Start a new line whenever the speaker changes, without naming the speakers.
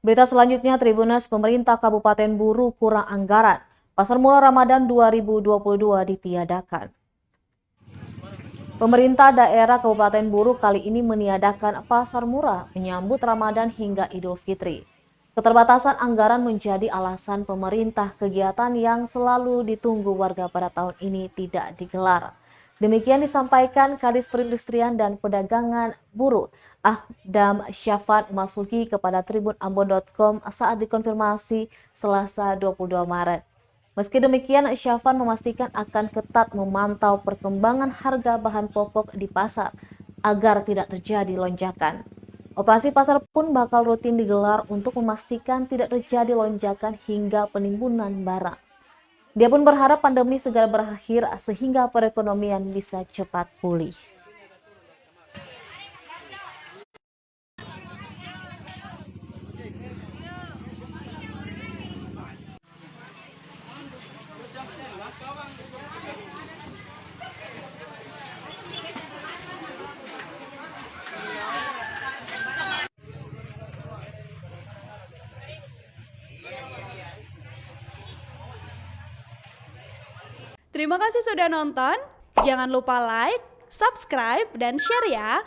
Berita selanjutnya, Tribuners, pemerintah Kabupaten Buru kurang anggaran. Pasar Murah Ramadan 2022 ditiadakan. Pemerintah daerah Kabupaten Buru kali ini meniadakan pasar murah menyambut Ramadan hingga Idul Fitri. Keterbatasan anggaran menjadi alasan pemerintah kegiatan yang selalu ditunggu warga pada tahun ini tidak digelar. Demikian disampaikan Kadis Perindustrian dan Perdagangan Buru, Ahdam Syafat Masuki kepada tribunambon.com saat dikonfirmasi Selasa 22 Maret. Meski demikian, Syafan memastikan akan ketat memantau perkembangan harga bahan pokok di pasar agar tidak terjadi lonjakan. Operasi pasar pun bakal rutin digelar untuk memastikan tidak terjadi lonjakan hingga penimbunan barang. Dia pun berharap pandemi segera berakhir sehingga perekonomian bisa cepat pulih.
Terima kasih sudah nonton. Jangan lupa like, subscribe, dan share ya.